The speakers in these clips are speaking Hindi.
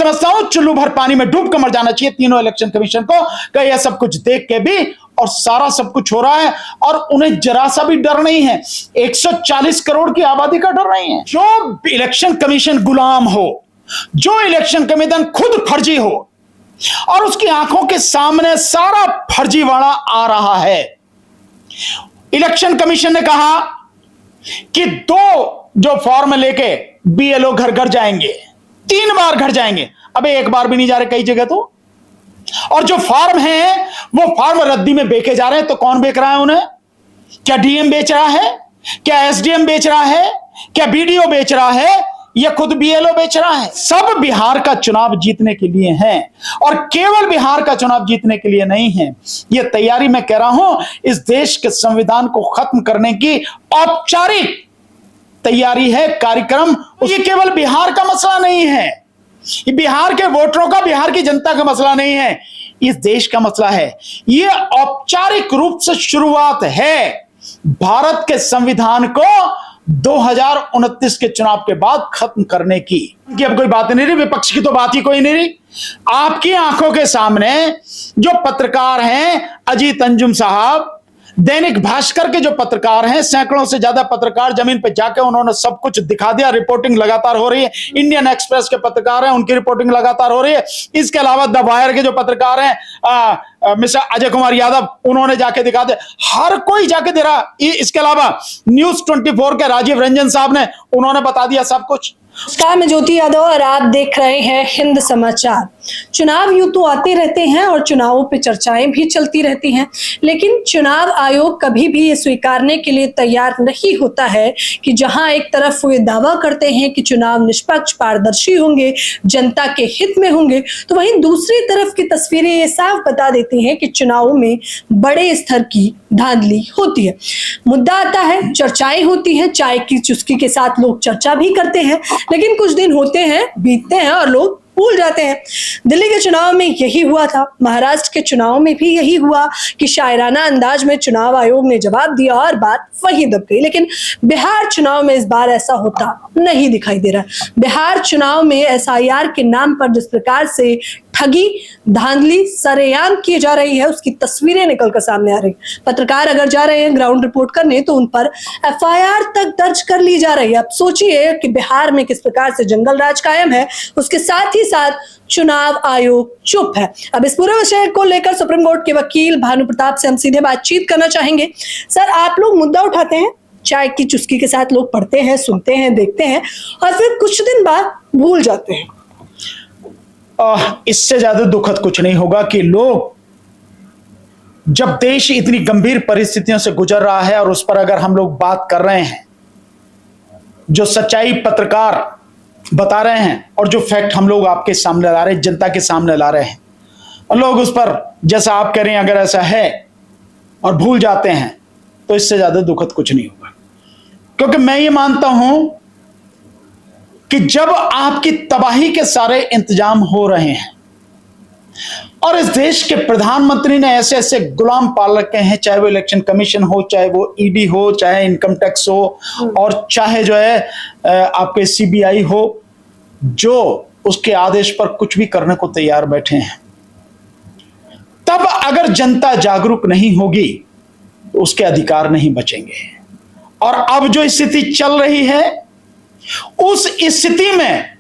समझता हूं चुल्लू भर पानी में डूब कर मर जाना चाहिए तीनों इलेक्शन कमीशन को, कि यह सब कुछ देख के भी और सारा सब कुछ हो रहा है और उन्हें जरा सा भी डर नहीं है। 140 करोड़ की आबादी का डर नहीं है। जो इलेक्शन कमीशन गुलाम हो, जो इलेक्शन कमीशन खुद फर्जी हो और उसकी आंखों के सामने सारा फर्जीवाड़ा आ रहा है। इलेक्शन कमीशन ने कहा कि 2 जो फॉर्म लेके बीएलओ घर घर जाएंगे, 3 बार घर जाएंगे। अबे एक बार भी नहीं जा रहे कई जगह तो। और जो फॉर्म है वो फॉर्म रद्दी में बेचे जा रहे हैं। तो कौन बेच रहा है उन्हें? क्या डीएम बेच रहा है? क्या एसडीएम बेच रहा है? क्या बीडीओ बेच रहा है? या खुद बीएलओ बेच रहा है? सब बिहार का चुनाव जीतने के लिए हैं और केवल बिहार का चुनाव जीतने के लिए नहीं है। यह तैयारी मैं कह रहा हूं इस देश के संविधान को खत्म करने की औपचारिक तैयारी है, कार्यक्रम। ये केवल बिहार का मसला नहीं है, ये बिहार के वोटरों का, बिहार की जनता का मसला नहीं है, इस देश का मसला है। ये औपचारिक रूप से शुरुआत है भारत के संविधान को 2029 के चुनाव के बाद खत्म करने की। अब कोई बात नहीं रही, विपक्ष की तो बात ही कोई नहीं रही। आपकी आंखों के सामने जो पत्रकार हैं, अजीत अंजुम साहब, दैनिक भास्कर के जो पत्रकार हैं, सैकड़ों से ज्यादा पत्रकार जमीन पर जाके उन्होंने सब कुछ दिखा दिया। रिपोर्टिंग लगातार हो रही है। इंडियन एक्सप्रेस के पत्रकार हैं, उनकी रिपोर्टिंग लगातार हो रही है। इसके अलावा द वायर के जो पत्रकार हैं, मिस्टर अजय कुमार यादव, उन्होंने जाके दिखा दिया। हर कोई जाके दे रहा। इसके अलावा न्यूज 24 के राजीव रंजन साहब ने, उन्होंने बता दिया सब कुछ। नमस्कार, मैं ज्योति यादव और आप देख रहे हैं हिंद समाचार। चुनाव यूं तो आते रहते हैं और चुनावों पे चर्चाएं भी चलती रहती हैं, लेकिन चुनाव आयोग कभी भी ये स्वीकारने के लिए तैयार नहीं होता है कि जहां एक तरफ वे दावा करते हैं कि चुनाव निष्पक्ष, पारदर्शी होंगे, जनता के हित में होंगे, तो वहीं दूसरी तरफ की तस्वीरें ये साफ बता देती हैं कि चुनावों में बड़े स्तर की धांधली होती है। मुद्दा आता है, चर्चाएं होती हैं, चाय की चुस्की के साथ लोग चर्चा भी करते हैं, लेकिन कुछ दिन होते हैं, बीतते हैं और लोग भूल जाते हैं। दिल्ली के चुनाव में यही हुआ था, महाराष्ट्र के चुनाव में भी यही हुआ कि शायराना अंदाज में चुनाव आयोग ने जवाब दिया और बात वहीं दब गई। लेकिन बिहार चुनाव में इस बार ऐसा होता नहीं दिखाई दे रहा। बिहार चुनाव में एसआईआर के नाम पर जिस प्रकार से ठगी, धांधली सरेआम की जा रही है, उसकी तस्वीरें निकलकर सामने आ रही। पत्रकार अगर जा रहे हैं ग्राउंड रिपोर्ट करने तो उन पर एफआईआर तक दर्ज कर ली जा रही है। अब सोचिए कि बिहार में किस प्रकार से जंगल राज कायम है, उसके साथ ही साथ चुनाव आयोग चुप है। अब इस पूरे विषय को लेकर सुप्रीम कोर्ट के वकील भानु प्रताप से हम सीधे बातचीत करना चाहेंगे। सर, आप लोग मुद्दा उठाते हैं, चाय की चुस्की के साथ लोग पढ़ते हैं, सुनते हैं, देखते हैं और फिर कुछ दिन बाद भूल जाते हैं। इससे ज्यादा दुखद कुछ नहीं होगा कि लोग, जब देश इतनी गंभीर परिस्थितियों से गुजर रहा है और उस पर अगर हम लोग बात कर रहे हैं, जो सच्चाई पत्रकार बता रहे हैं और जो फैक्ट हम लोग आपके सामने ला रहे हैं, जनता के सामने ला रहे हैं, और लोग उस पर जैसा आप कह रहे हैं अगर ऐसा है और भूल जाते हैं, तो इससे ज्यादा दुखद कुछ नहीं होगा। क्योंकि मैं ये मानता हूं कि जब आपकी तबाही के सारे इंतजाम हो रहे हैं और इस देश के प्रधानमंत्री ने ऐसे ऐसे गुलाम पाल रखे हैं, चाहे वो इलेक्शन कमीशन हो, चाहे वो ईडी हो, चाहे इनकम टैक्स हो और चाहे जो है आपके सीबीआई हो, जो उसके आदेश पर कुछ भी करने को तैयार बैठे हैं, तब अगर जनता जागरूक नहीं होगी तो उसके अधिकार नहीं बचेंगे। और अब जो स्थिति चल रही है, उस स्थिति में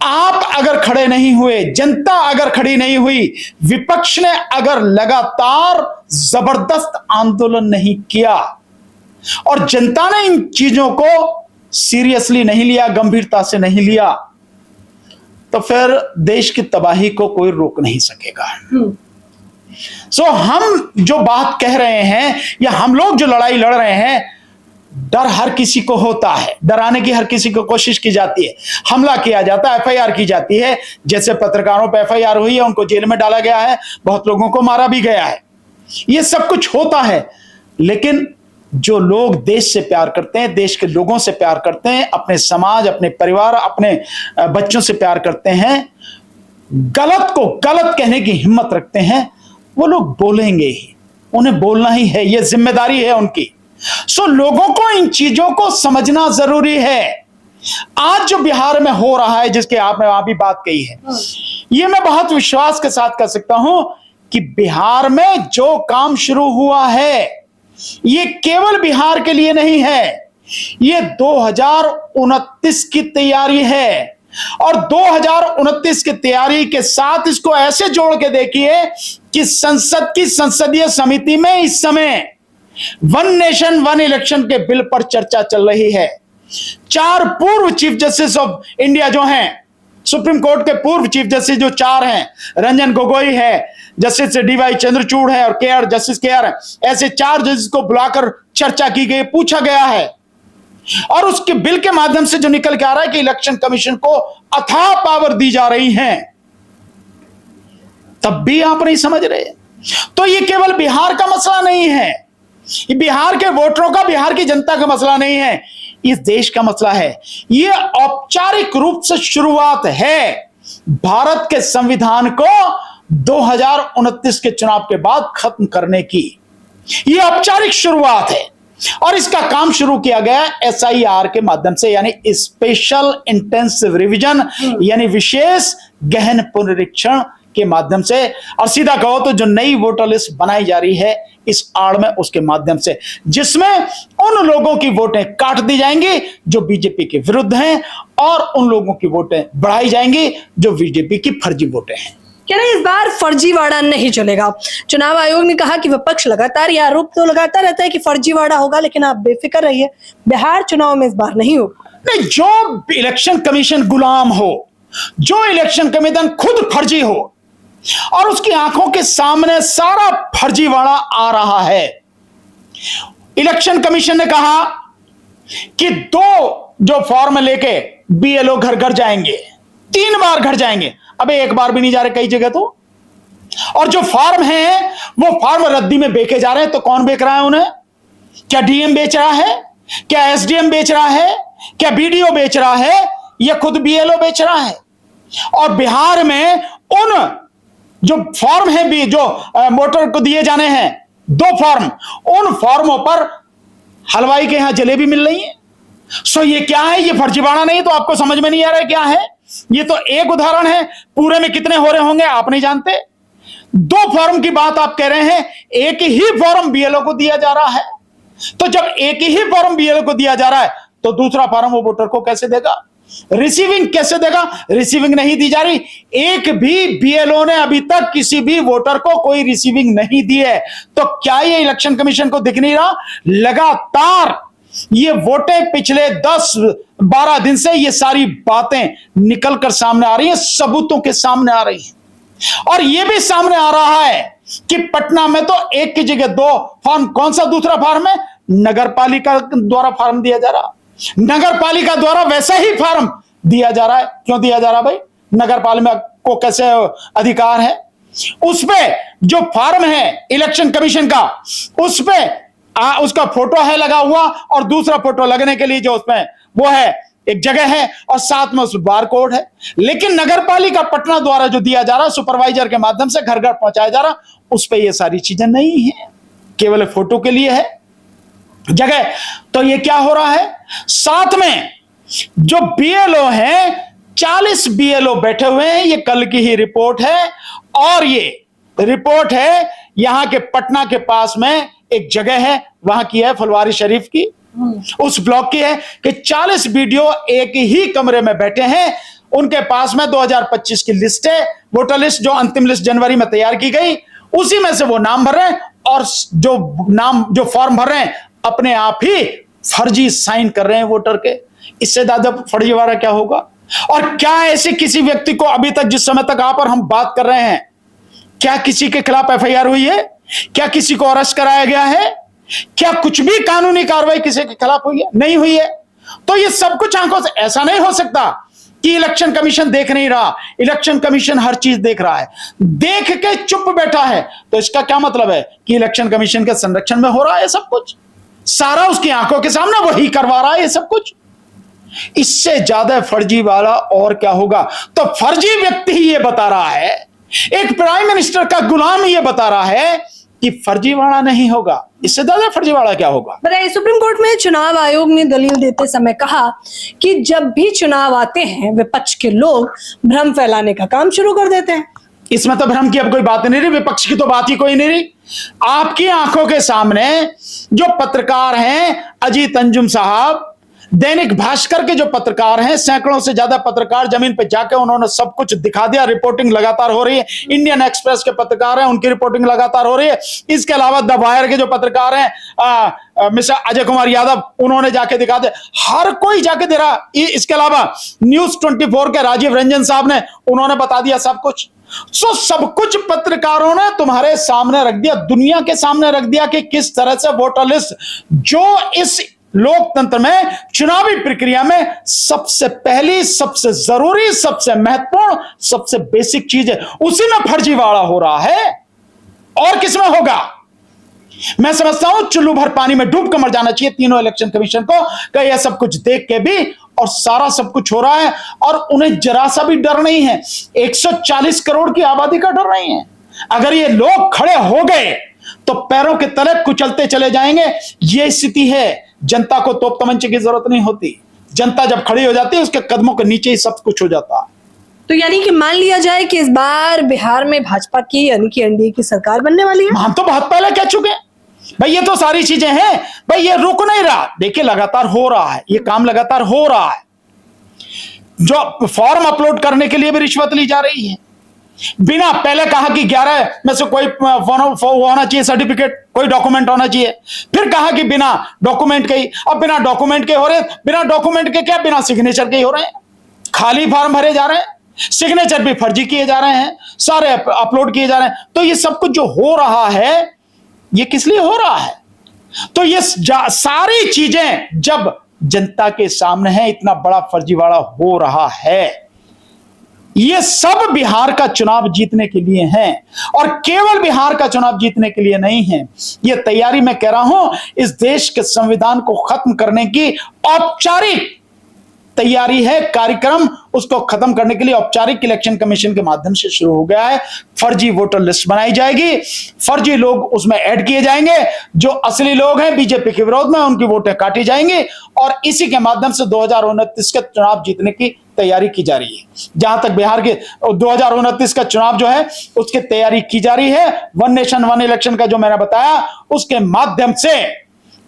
आप अगर खड़े नहीं हुए, जनता अगर खड़ी नहीं हुई, विपक्ष ने अगर लगातार जबरदस्त आंदोलन नहीं किया और जनता ने इन चीजों को सीरियसली नहीं लिया, गंभीरता से नहीं लिया, तो फिर देश की तबाही को कोई रोक नहीं सकेगा। सो हम जो बात कह रहे हैं या हम लोग जो लड़ाई लड़ रहे हैं, डर हर किसी को होता है, डराने की हर किसी को कोशिश की जाती है, हमला किया जाता है, एफआईआर की जाती है। जैसे पत्रकारों पर एफआईआर हुई है, उनको जेल में डाला गया है, बहुत लोगों को मारा भी गया है, ये सब कुछ होता है। लेकिन जो लोग देश से प्यार करते हैं, देश के लोगों से प्यार करते हैं, अपने समाज, अपने परिवार, अपने बच्चों से प्यार करते हैं, गलत को गलत कहने की हिम्मत रखते हैं, वो लोग बोलेंगे ही, उन्हें बोलना ही है, ये जिम्मेदारी है उनकी। सो लोगों को इन चीजों को समझना जरूरी है आज जो बिहार में हो रहा है, जिसके आपने वहां भी बात कही है, ये मैं बहुत विश्वास के साथ कह सकता हूं कि बिहार में जो काम शुरू हुआ है ये केवल बिहार के लिए नहीं है, ये 2029 की तैयारी है। और 2029 की तैयारी के साथ इसको ऐसे जोड़ के देखिए कि संसद की संसदीय समिति में इस समय वन नेशन वन इलेक्शन के बिल पर चर्चा चल रही है। 4 पूर्व चीफ जस्टिस ऑफ इंडिया जो हैं, सुप्रीम कोर्ट के पूर्व चीफ जस्टिस जो 4 हैं, रंजन गोगोई है, जस्टिस डीवाई चंद्रचूड़ है और जस्टिस केआर है, ऐसे 4 जजेस को बुलाकर चर्चा की गई, पूछा गया है। और उसके बिल के माध्यम से जो निकल के आ रहा है कि इलेक्शन कमीशन को अथाह पावर दी जा रही है, तब भी आप नहीं समझ रहे। तो ये केवल बिहार का मसला नहीं है, ये बिहार के वोटरों का, बिहार की जनता का मसला नहीं है, इस देश का मसला है। ये औपचारिक रूप से शुरुआत है भारत के संविधान को 2029 के चुनाव के बाद खत्म करने की। ये औपचारिक शुरुआत है और इसका काम शुरू किया गया SIR के माध्यम से, यानी स्पेशल इंटेंसिव रिवीजन, यानी विशेष गहन पुनरीक्षण के माध्यम से। और सीधा कहो तो जो नई वोटर लिस्ट बनाई जा रही है इस आड़ में, उसके माध्यम से, जिसमें उन लोगों की वोटें काट दी जाएंगी जो बीजेपी के विरुद्ध हैं और उन लोगों की वोटें बढ़ाई जाएंगी जो बीजेपी की फर्जी वोटें हैं। क्या इस बार फर्जीवाड़ा नहीं चलेगा? चुनाव आयोग ने कहा कि विपक्ष लगातार ये आरोप तो लगाता रहता है कि फर्जीवाड़ा होगा, लेकिन आप बेफिक्र रहिए, बिहार चुनाव में इस बार नहीं होगा। नहीं, जो इलेक्शन कमीशन गुलाम हो, जो इलेक्शन कमीशन खुद फर्जी हो और उसकी आंखों के सामने सारा फर्जीवाड़ा आ रहा है। इलेक्शन कमीशन ने कहा कि 2 जो फॉर्म लेके BLO घर घर जाएंगे, 3 बार घर जाएंगे। अबे 1 बार भी नहीं जा रहे कई जगह तो। और जो फॉर्म हैं वो फॉर्म रद्दी में बेचे जा रहे हैं। तो कौन बेच रहा है उन्हें? क्या DM बेच रहा है? क्या SDM बेच रहा है? क्या BDO बेच रहा है? या खुद BLO बेच रहा है? और बिहार में उन जो फॉर्म है भी, जो वोटर को दिए जाने हैं 2 फॉर्म, उन फॉर्मों पर हलवाई के यहां जलेबी मिल रही है। सो ये क्या है? ये फर्जीवाड़ा नहीं? तो आपको समझ में नहीं आ रहा है क्या है? ये तो एक उदाहरण है, पूरे में कितने हो रहे होंगे आप नहीं जानते। 2 फॉर्म की बात आप कह रहे हैं, एक ही फॉर्म BLO को दिया जा रहा है। तो जब एक ही फॉर्म BLO को दिया जा रहा है तो दूसरा फॉर्म वो वोटर को कैसे देगा? रिसीविंग कैसे देगा? रिसीविंग नहीं दी जा रही। एक भी BLO ने अभी तक किसी भी वोटर को कोई रिसीविंग नहीं दी है। तो क्या ये इलेक्शन कमीशन को दिख नहीं रहा? लगातार ये वोटें पिछले 10-12 दिन से ये सारी बातें निकलकर सामने आ रही हैं, सबूतों के सामने आ रही हैं। और ये भी सामने आ रहा है कि पटना में तो 1 की जगह 2 फॉर्म, कौन सा दूसरा फॉर्म है? नगर पालिका द्वारा फॉर्म दिया जा रहा। नगर पालिका द्वारा वैसा ही फॉर्म दिया जा रहा है। क्यों दिया जा रहा भाई? नगर पालिका को कैसे अधिकार है? उसपे जो फॉर्म है इलेक्शन कमीशन का, उसपे उसका फोटो है लगा हुआ और दूसरा फोटो लगने के लिए जो उसमें वो है एक जगह है और साथ में उस बार कोड है। लेकिन नगर पालिका पटना द्वारा जो दिया जा रहा है सुपरवाइजर के माध्यम से घर घर पहुंचाया जा रहा, उस पर ये सारी चीजें नहीं है, केवल फोटो के लिए है जगह। तो ये क्या हो रहा है? साथ में जो BLO है, 40 BLO बैठे हुए हैं। ये कल की ही रिपोर्ट है और ये रिपोर्ट है यहां के पटना के पास में एक जगह है, वहां की है, फुलवारी शरीफ की, उस ब्लॉक की है कि 40 BDO एक ही कमरे में बैठे हैं। उनके पास में 2025 की लिस्ट है, वोटर लिस्ट, जो अंतिम लिस्ट जनवरी में तैयार की गई, उसी में से वो नाम भर रहे हैं और जो फॉर्म भर रहे हैं अपने आप ही फर्जी साइन कर रहे हैं वोटर के। इससे ज्यादा फर्जीवाड़ा क्या होगा? और क्या ऐसे किसी व्यक्ति को अभी तक, जिस समय तक आप और हम बात कर रहे हैं, क्या किसी के खिलाफ FIR हुई है? क्या किसी को अरेस्ट कराया गया है? क्या कुछ भी कानूनी कार्रवाई किसी के खिलाफ हुई है? नहीं हुई है। तो ये सब कुछ आंखों से, ऐसा नहीं हो सकता कि इलेक्शन कमीशन देख नहीं रहा। इलेक्शन कमीशन हर चीज देख रहा है, देख के चुप बैठा है। तो इसका क्या मतलब है? कि इलेक्शन कमीशन के संरक्षण में हो रहा है सब कुछ, सारा उसकी आंखों के सामने वही करवा रहा है ये सब कुछ। इससे ज्यादा फर्जी वाला और क्या होगा? तो फर्जी व्यक्ति ही ये बता रहा है, एक प्राइम मिनिस्टर का गुलाम ये बता रहा है कि फर्जीवाड़ा नहीं होगा, इससे ज्यादा फर्जीवाड़ा क्या होगा। बताइए, सुप्रीम कोर्ट में चुनाव आयोग ने दलील देते समय कहा कि जब भी चुनाव आते हैं विपक्ष के लोग भ्रम फैलाने का काम शुरू कर देते हैं। इसमें तो भ्रम की अब कोई बात नहीं रही, विपक्ष की तो बात ही कोई नहीं रही। आपकी आंखों के सामने जो पत्रकार हैं, अजीत अंजुम साहब, दैनिक भास्कर के जो पत्रकार हैं, सैकड़ों से ज्यादा पत्रकार जमीन पे जाके उन्होंने सब कुछ दिखा दिया, रिपोर्टिंग लगातार हो रही है। इंडियन एक्सप्रेस के पत्रकार हैं, उनकी रिपोर्टिंग लगातार हो रही है। इसके अलावा द वायर के जो पत्रकार हैं, मिस्टर अजय कुमार यादव, उन्होंने जाके दिखा दिया, हर कोई जाके दे रहा। इसके अलावा न्यूज 24 के राजीव रंजन साहब ने, उन्होंने बता दिया सब कुछ। सब कुछ पत्रकारों ने तुम्हारे सामने रख दिया, दुनिया के सामने रख दिया कि किस तरह से वोटर लिस्ट, जो इस लोकतंत्र में चुनावी प्रक्रिया में सबसे पहली, सबसे जरूरी, सबसे महत्वपूर्ण, सबसे बेसिक चीज है, उसी में फर्जीवाड़ा हो रहा है। और किसमें होगा? मैं समझता हूं चुल्लू भर पानी में डूब कर मर जाना चाहिए तीनों इलेक्शन कमीशन को, कि यह सब कुछ देख के भी और सारा सब कुछ हो रहा है और उन्हें जरा सा भी डर नहीं है। 140 करोड़ की आबादी का डर नहीं है। अगर ये लोग खड़े हो गए तो पैरों के तले कुचलते चले जाएंगे। यह स्थिति है। जनता को तोप तमंचे की जरूरत नहीं होती। जनता जब खड़ी हो जाती है, उसके कदमों के नीचे ही सब कुछ हो जाता है। तो यानी कि मान लिया जाए कि इस बार बिहार में भाजपा की यानी कि एनडीए की सरकार बनने वाली है। हम तो बहुत पहले कह चुके हैं भाई, ये तो सारी चीजें हैं भाई, ये रुक नहीं रहा। देखिए लगातार हो रहा है, ये काम लगातार हो रहा है। जो फॉर्म अपलोड करने के लिए भी रिश्वत ली जा रही है। बिना पहले कहा कि 11 में से कोई होना चाहिए सर्टिफिकेट, कोई डॉक्यूमेंट होना चाहिए, फिर कहा कि बिना डॉक्यूमेंट के ही। अब बिना डॉक्यूमेंट के हो रहे, बिना डॉक्यूमेंट के क्या, बिना सिग्नेचर के ही हो रहे हैं। खाली फॉर्म भरे जा रहे हैं, सिग्नेचर भी फर्जी किए जा रहे हैं, सारे अपलोड किए जा रहे हैं। तो ये सब कुछ जो हो रहा है, ये किस लिए हो रहा है? तो ये सारी चीजें जब जनता के सामने है, इतना बड़ा फर्जीवाड़ा हो रहा है, ये सब बिहार का चुनाव जीतने के लिए हैं और केवल बिहार का चुनाव जीतने के लिए नहीं है। ये तैयारी मैं कह रहा हूं, इस देश के संविधान को खत्म करने की औपचारिक तैयारी है। कार्यक्रम उसको खत्म करने के लिए औपचारिक इलेक्शन कमीशन के माध्यम से शुरू हो गया है। फर्जी वोटर लिस्ट बनाई जाएगी, फर्जी लोग उसमें ऐड किए जाएंगे, जो असली लोग हैं बीजेपी के विरोध में, उनकी वोटें काटी जाएंगी और इसी के माध्यम से 2029 के चुनाव जीतने की तैयारी की जा रही है। जहां तक बिहार के 2029 का चुनाव जो है, उसकी तैयारी की जा रही है। वन नेशन वन इलेक्शन का जो मैंने बताया, उसके माध्यम से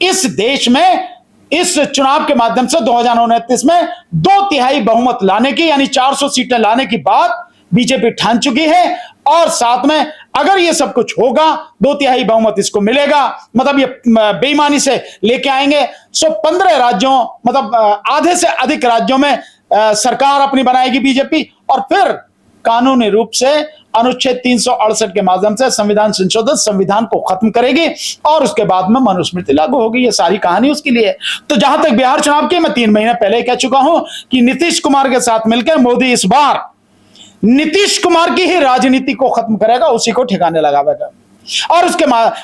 इस देश में, इस चुनाव के माध्यम से 2029 में 2/3 बहुमत लाने की, यानी 400 सीटें लाने की बात बीजेपी ठान चुकी है। और साथ में अगर ये सब कुछ होगा, 2/3 बहुमत इसको मिलेगा, मतलब ये बेईमानी से लेके आएंगे। 15 राज्यों, मतलब आधे से अधिक राज्यों में सरकार अपनी बनाएगी बीजेपी और फिर कानूनी रूप से अनुच्छेद 368 के माध्यम से संविधान संशोधन, संविधान को खत्म करेगी और उसके बाद में मनुस्मृति लागू होगी। ये सारी कहानी उसके लिए है। तो जहां तक बिहार चुनाव की, मैं 3 महीने पहले कह चुका हूं कि नीतीश कुमार के साथ मिलकर मोदी इस बार नीतीश कुमार की ही राजनीति को खत्म करेगा, उसी को ठिकाने लगावेगा और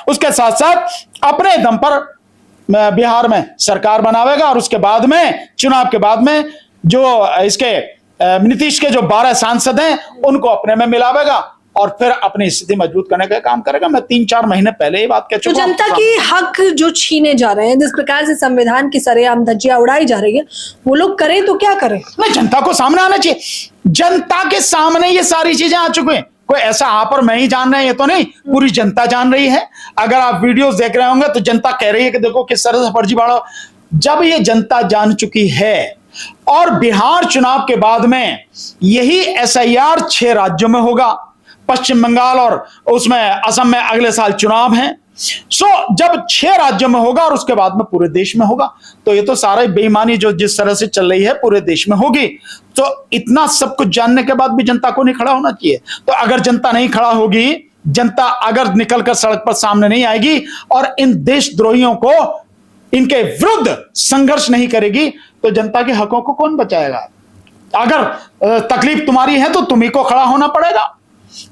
उसके साथ साथ अपने दम पर बिहार में सरकार बनावेगा और उसके बाद में, चुनाव के बाद में, जो इसके नीतीश के जो 12 सांसद हैं उनको अपने में मिलावेगा और फिर अपनी स्थिति मजबूत करने का काम करेगा। मैं 3-4 महीने पहले ही बात कह चुका हूं। तो जनता की हक जो छीने जा रहे हैं, जिस प्रकार से संविधान की सरेआम धज्जियां उड़ाई जा रही है, वो लोग करें तो क्या करें? नहीं, जनता को सामने आना चाहिए। जनता के सामने ये सारी चीजें आ चुकी हैं। कोई ऐसा आप और मैं ही जान रहे हैं ये तो नहीं, पूरी जनता जान रही है। अगर आप वीडियोस देख रहे होंगे तो जनता कह रही है कि देखो किस तरह से फर्जीवाड़ा। जब ये जनता जान चुकी है और बिहार चुनाव के बाद में यही SIR 6 राज्यों में होगा, पश्चिम बंगाल और उसमें असम में अगले साल चुनाव हैं। जब 6 राज्यों में होगा और उसके बाद में पूरे देश में होगा, तो ये तो सारा बेईमानी जो जिस तरह से चल रही है पूरे देश में होगी। तो इतना सब कुछ जानने के बाद भी जनता को नहीं खड़ा होना चाहिए। तो अगर जनता नहीं खड़ा होगी, जनता अगर निकलकर सड़क पर सामने नहीं आएगी और इन देशद्रोहियों को, इनके विरुद्ध संघर्ष नहीं करेगी, तो जनता के हकों को कौन बचाएगा? अगर तकलीफ तुम्हारी है तो तुम्ही को खड़ा होना पड़ेगा।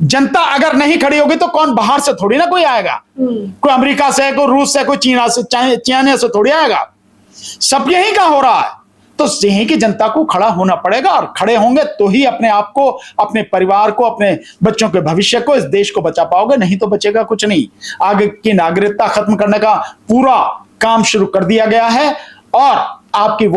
जनता अगर नहीं खड़ी होगी तो कौन, बाहर से थोड़ी ना कोई आएगा। कोई अमेरिका से, कोई रूस से, कोई चाइना से थोड़ी आएगा। सब यही का हो रहा है। तो यहीं की जनता को खड़ा होना पड़ेगा, और खड़े होंगे तो ही अपने आप को, अपने परिवार को, अपने बच्चों के भविष्य को, इस देश को बचा पाओगे, नहीं तो बचेगा कुछ नहीं। आगे की नागरिकता खत्म करने का पूरा काम शुरू कर दिया गया है और आपकी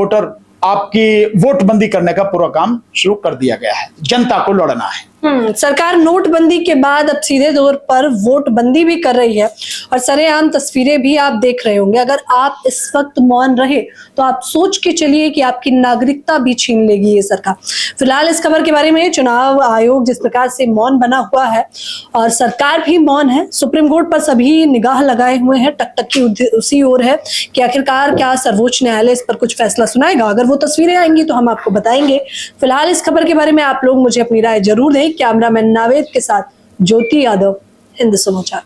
वोटबंदी करने का पूरा काम शुरू कर दिया गया है। जनता को लड़ना है। सरकार नोटबंदी के बाद अब सीधे तौर पर वोट बंदी भी कर रही है और सरेआम तस्वीरें भी आप देख रहे होंगे। अगर आप इस वक्त मौन रहे तो आप सोच के चलिए कि आपकी नागरिकता भी छीन लेगी ये सरकार। फिलहाल इस खबर के बारे में चुनाव आयोग जिस प्रकार से मौन बना हुआ है और सरकार भी मौन है, सुप्रीम कोर्ट पर सभी निगाह लगाए हुए हैं, टकटकी उसी ओर है कि आखिरकार क्या सर्वोच्च न्यायालय इस पर कुछ फैसला सुनाएगा। अगर वो तस्वीरें आएंगी तो हम आपको बताएंगे। फिलहाल इस खबर के बारे में आप लोग मुझे अपनी राय जरूर दें। कैमरामैन नावेद के साथ ज्योति यादव, हिंद समाचार।